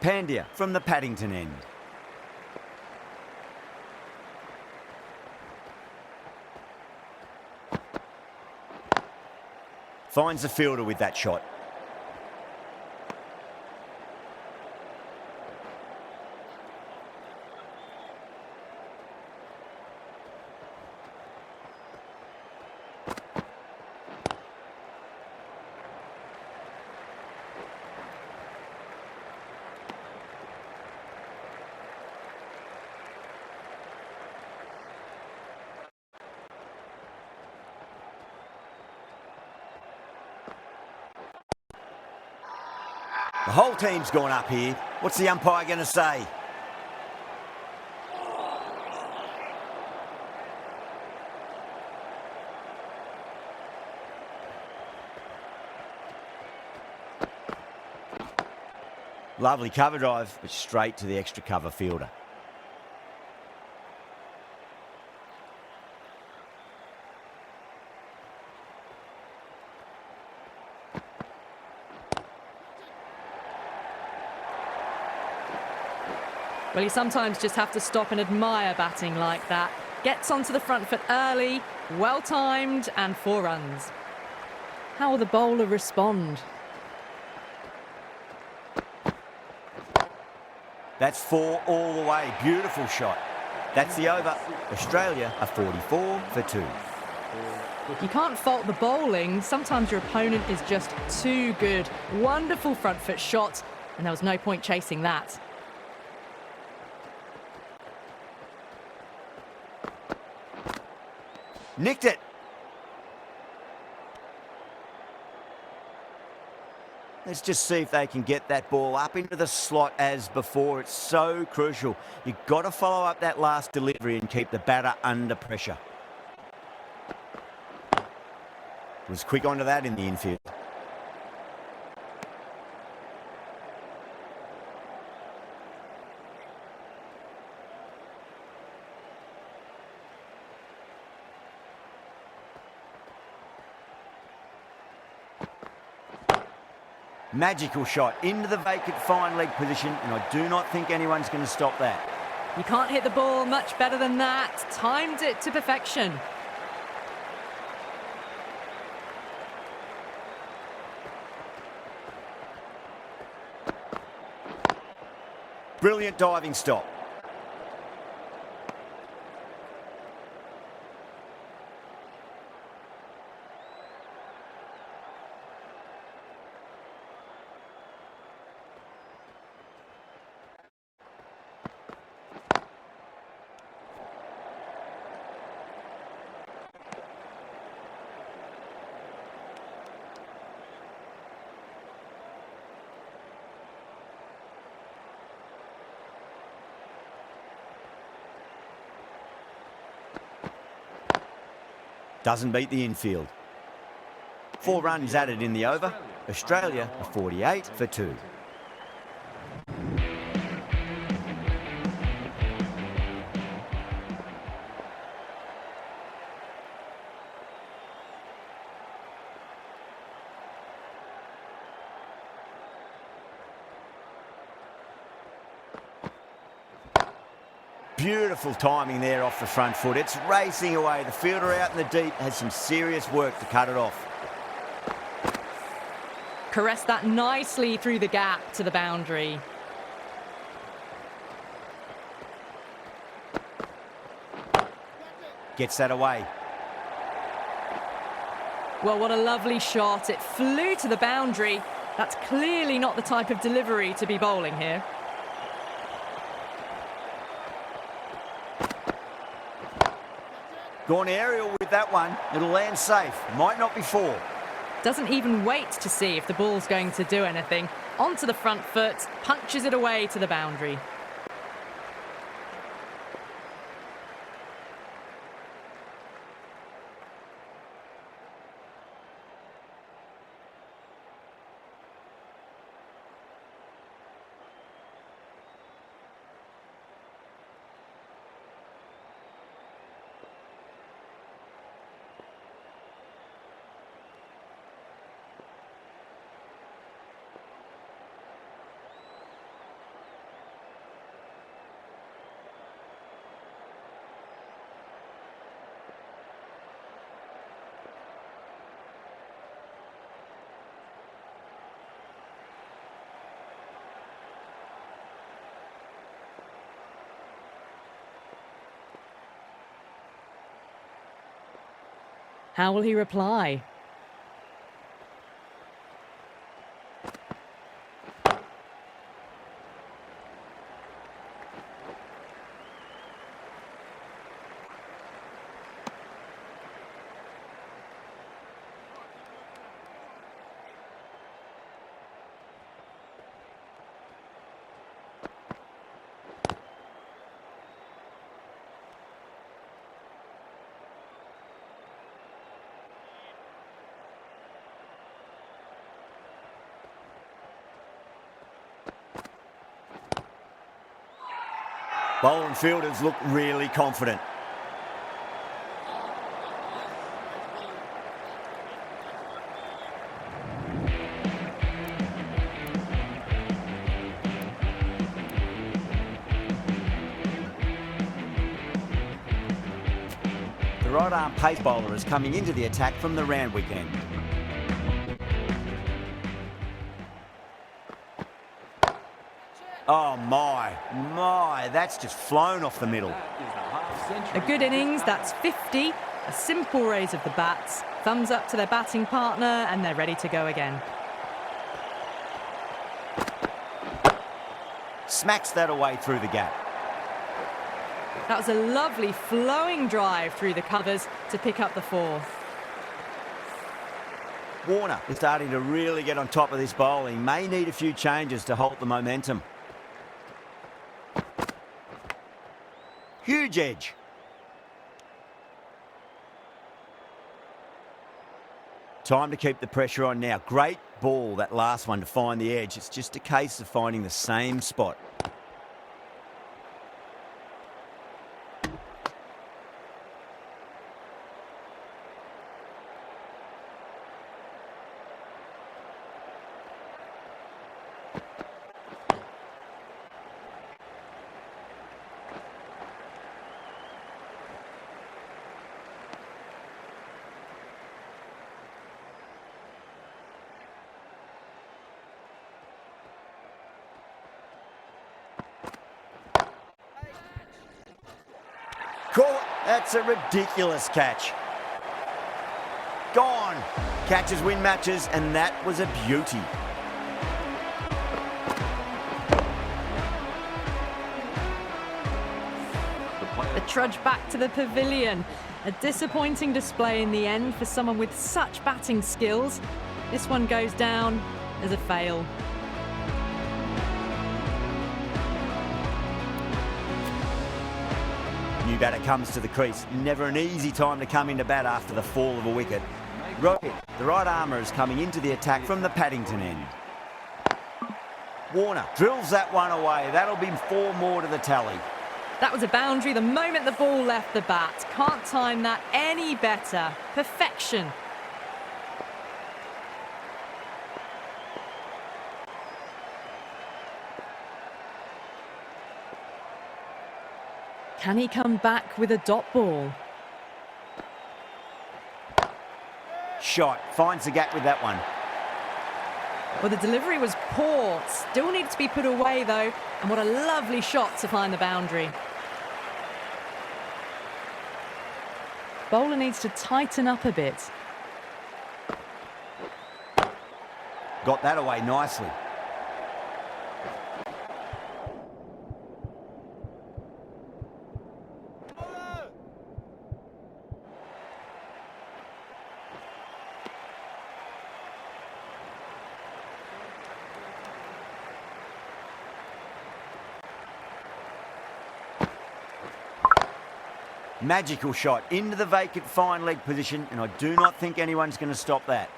Pandya from the Paddington end. Finds the fielder with that shot. The whole team's gone up here. What's the umpire going to say? Lovely cover drive, but straight to the extra cover fielder. Well, you sometimes just have to stop and admire batting like that. Gets onto the front foot early, well-timed, and 4 runs. How will the bowler respond? That's 4 all the way. Beautiful shot. That's the over. Australia are 44 for 2. You can't fault the bowling. Sometimes your opponent is just too good. Wonderful front foot shot, and there was no point chasing that. Nicked it. Let's just see if they can get that ball up into the slot as before. It's so crucial. You've got to follow up that last delivery and keep the batter under pressure. Was quick onto that in the infield. Magical shot into the vacant fine leg position, and I do not think anyone's going to stop that. You can't hit the ball much better than that. Timed it to perfection. Brilliant diving stop. Doesn't beat the infield. 4 runs added in the over. Australia are 48 for 2. Beautiful timing there off the front foot. It's racing away. The fielder out in the deep has some serious work to cut it off. Caressed that nicely through the gap to the boundary. Gets that away. Well, what a lovely shot. It flew to the boundary. That's clearly not the type of delivery to be bowling here. Gone aerial with that one. It'll land safe. Might not be 4. Doesn't even wait to see if the ball's going to do anything. Onto the front foot, punches it away to the boundary. How will he reply? Bowling fielders look really confident. The right arm pace bowler is coming into the attack from the Randwick end. Oh my, that's just flown off the middle. A good innings, that's 50. A simple raise of the bats. Thumbs up to their batting partner and they're ready to go again. Smacks that away through the gap. That was a lovely flowing drive through the covers to pick up the 4. Warner is starting to really get on top of this bowling. May need a few changes to halt the momentum. Huge edge. Time to keep the pressure on now. Great ball, that last one, to find the edge. It's just a case of finding the same spot. Caught. That's a ridiculous catch. Gone. Catches win matches, and that was a beauty. The trudge back to the pavilion. A disappointing display in the end for someone with such batting skills. This one goes down as a fail. New batter comes to the crease. Never an easy time to come into bat after the fall of a wicket. Rohit, the right armour, is coming into the attack from the Paddington end. Warner drills that one away. That'll be 4 more to the tally. That was a boundary the moment the ball left the bat. Can't time that any better. Perfection. Can he come back with a dot ball? Shot. Finds the gap with that one. Well, the delivery was poor. Still needs to be put away, though. And what a lovely shot to find the boundary. Bowler needs to tighten up a bit. Got that away nicely. Magical shot into the vacant fine leg position, and I do not think anyone's going to stop that.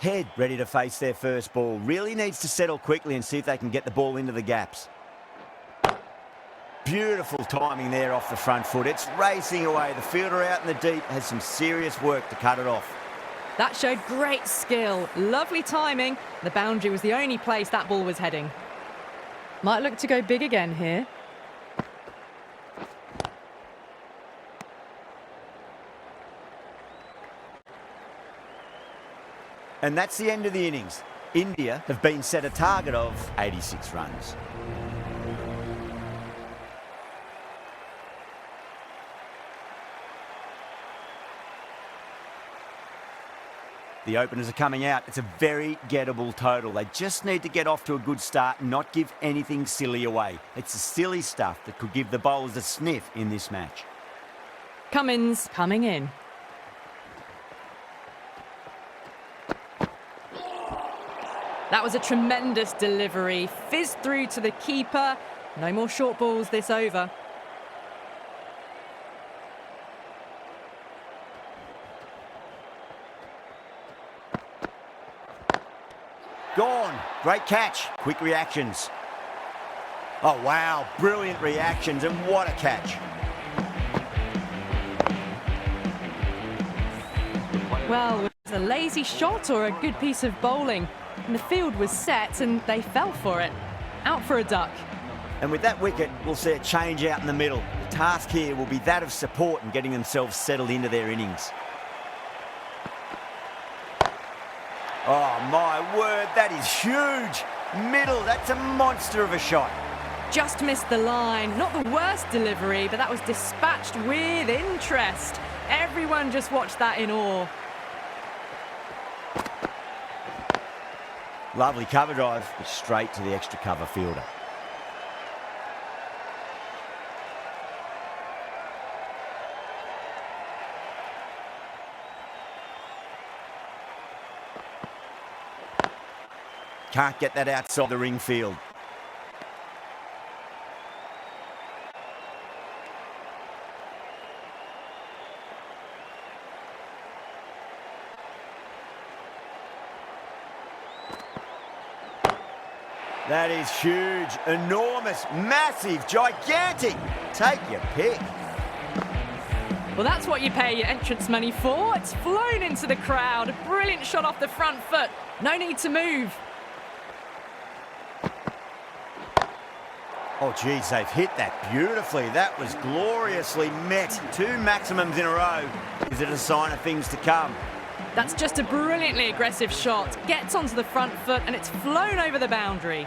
Head ready to face their first ball. Really needs to settle quickly and see if they can get the ball into the gaps. Beautiful timing there off the front foot. It's racing away. The fielder out in the deep has some serious work to cut it off. That showed great skill. Lovely timing. The boundary was the only place that ball was heading. Might look to go big again here. And that's the end of the innings. India have been set a target of 86 runs. The openers are coming out. It's a very gettable total. They just need to get off to a good start and not give anything silly away. It's the silly stuff that could give the bowlers a sniff in this match. Cummins coming in. That was a tremendous delivery. Fizzed through to the keeper. No more short balls this over. Gone. Great catch. Quick reactions. Oh, wow. Brilliant reactions, and what a catch. Well, was it a lazy shot or a good piece of bowling? And the field was set and they fell for it. Out for a duck. And with that wicket, we'll see a change out in the middle. The task here will be that of support and getting themselves settled into their innings. Oh, my word, that is huge. Middle, that's a monster of a shot. Just missed the line. Not the worst delivery, but that was dispatched with interest. Everyone just watched that in awe. Lovely cover drive, but straight to the extra cover fielder. Can't get that outside the ring field. That is huge, enormous, massive, gigantic. Take your pick. Well, that's what you pay your entrance money for. It's flown into the crowd. A brilliant shot off the front foot. No need to move. Oh, geez, they've hit that beautifully. That was gloriously met. 2 maximums in a row. Is it a sign of things to come? That's just a brilliantly aggressive shot. Gets onto the front foot and it's flown over the boundary.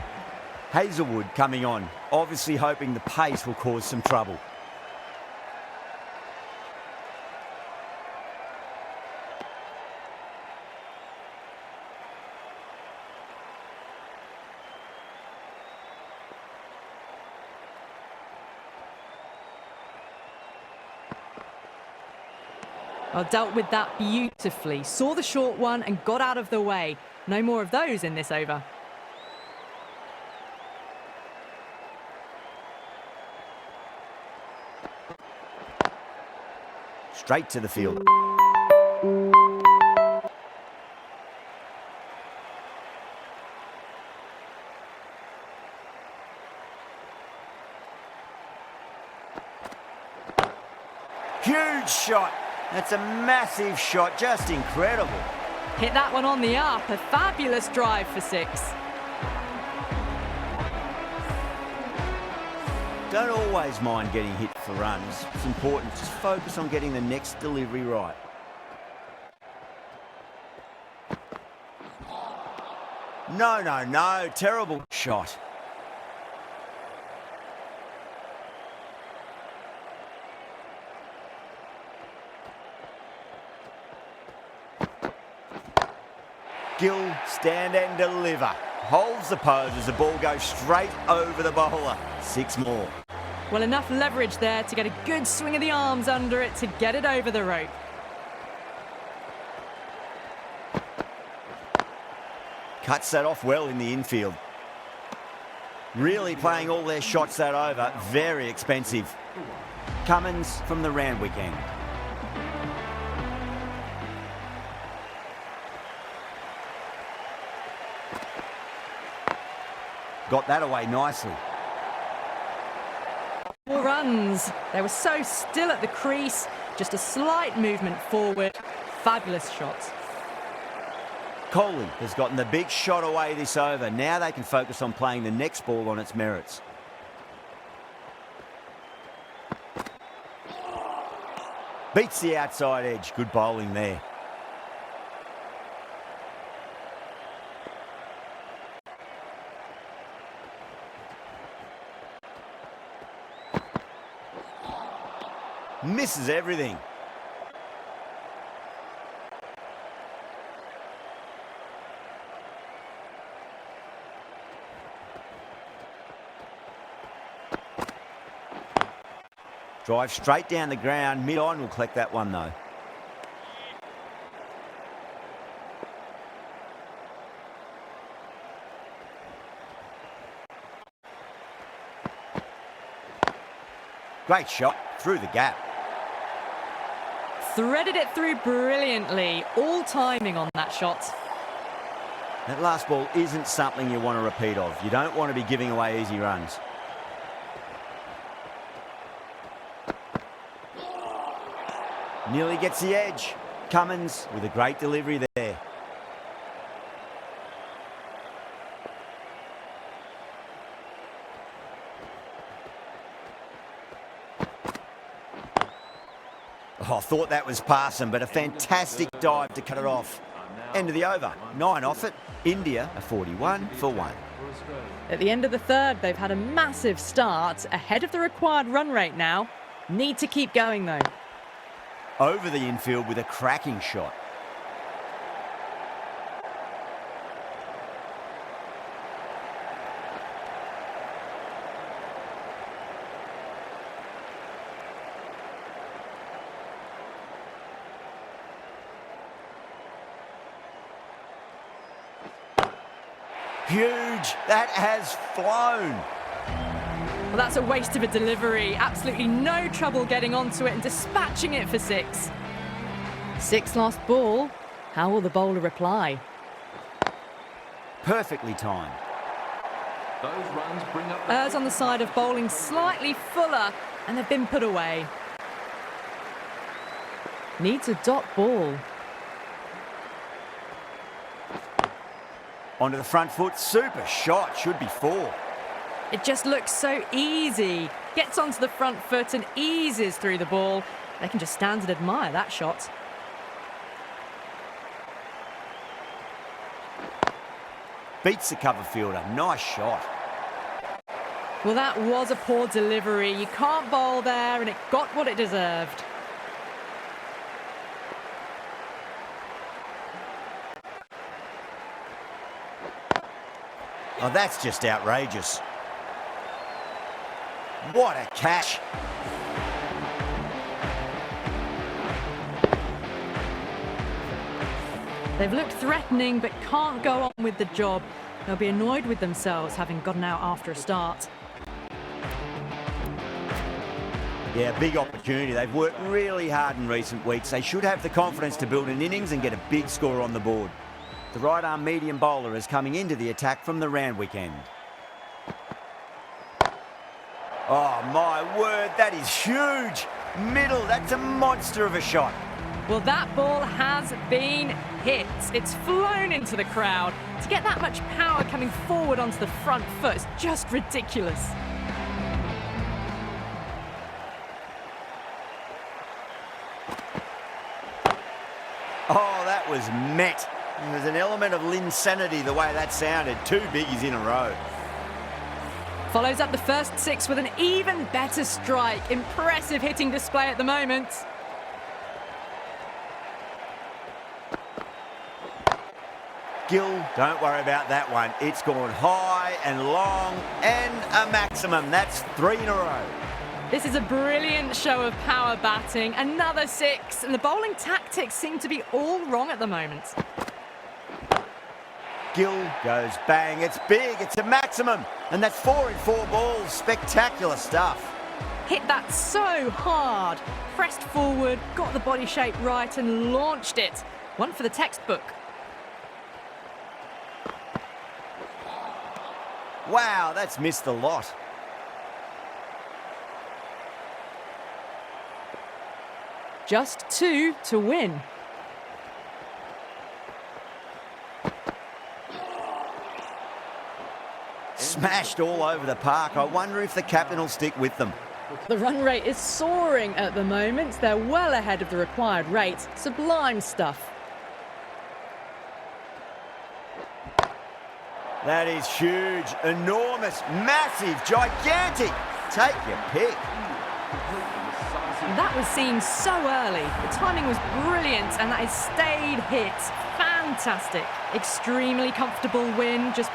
Hazelwood coming on, obviously hoping the pace will cause some trouble. Well, dealt with that beautifully. Saw the short one and got out of the way. No more of those in this over. Straight to the field. Huge shot. That's a massive shot, just incredible. Hit that one on the up, a fabulous drive for 6. Don't always mind getting hit for runs. It's important, just focus on getting the next delivery right. No, terrible shot. Gill, stand and deliver. Holds the pose as the ball goes straight over the bowler. 6 more. Well, enough leverage there to get a good swing of the arms under it to get it over the rope. Cuts that off well in the infield. Really playing all their shots that over. Very expensive. Cummins from the Randwick end. Got that away nicely. 4 runs. They were so still at the crease. Just a slight movement forward. Fabulous shots. Coley has gotten the big shot away this over. Now they can focus on playing the next ball on its merits. Beats the outside edge. Good bowling there. Misses everything. Drive straight down the ground. Mid-on will collect that one, though. Great shot through the gap. Threaded it through brilliantly. All timing on that shot. That last ball isn't something you want to repeat of. You don't want to be giving away easy runs. Nearly gets the edge. Cummins with a great delivery there. Oh, I thought that was passing, but a fantastic dive to cut it off. End of the over. 9 off it. India are 41 for 1. At the end of the third, they've had a massive start, ahead of the required run rate now. Need to keep going, though. Over the infield with a cracking shot. Huge. That has flown. Well, that's a waste of a delivery. Absolutely no trouble getting onto it and dispatching it for 6. 6 lost ball. How will the bowler reply? Perfectly timed. Those runs bring up Errs on the side of bowling slightly fuller, and they've been put away. Needs a dot ball. Onto the front foot. Super shot. Should be 4. It just looks so easy. Gets onto the front foot and eases through the ball. They can just stand and admire that shot. Beats the cover fielder. Nice shot. Well, that was a poor delivery. You can't bowl there, and it got what it deserved. Oh, that's just outrageous. What a catch. They've looked threatening, but can't go on with the job. They'll be annoyed with themselves having gotten out after a start. Yeah, big opportunity. They've worked really hard in recent weeks. They should have the confidence to build an innings and get a big score on the board. The right-arm medium bowler is coming into the attack from the Randwick end. Oh, my word, that is huge. Middle, that's a monster of a shot. Well, that ball has been hit. It's flown into the crowd. To get that much power coming forward onto the front foot is just ridiculous. Oh, that was met. There's an element of linsanity the way that sounded. 2 biggies in a row. Follows up the first 6 with an even better strike. Impressive hitting display at the moment. Gill, don't worry about that one. It's gone high and long and a maximum. That's 3 in a row. This is a brilliant show of power batting. Another 6, and the bowling tactics seem to be all wrong at the moment. Gill goes bang. It's big. It's a maximum. And that's 4 in 4 balls. Spectacular stuff. Hit that so hard. Pressed forward, got the body shape right and launched it. One for the textbook. Wow, that's missed a lot. Just 2 to win. Smashed all over the park. I wonder if the captain will stick with them. The run rate is soaring at the moment. They're well ahead of the required rate. Sublime stuff. That is huge, enormous, massive, gigantic. Take your pick. That was seen so early. The timing was brilliant and that is stayed hit. Fantastic. Extremely comfortable win. Just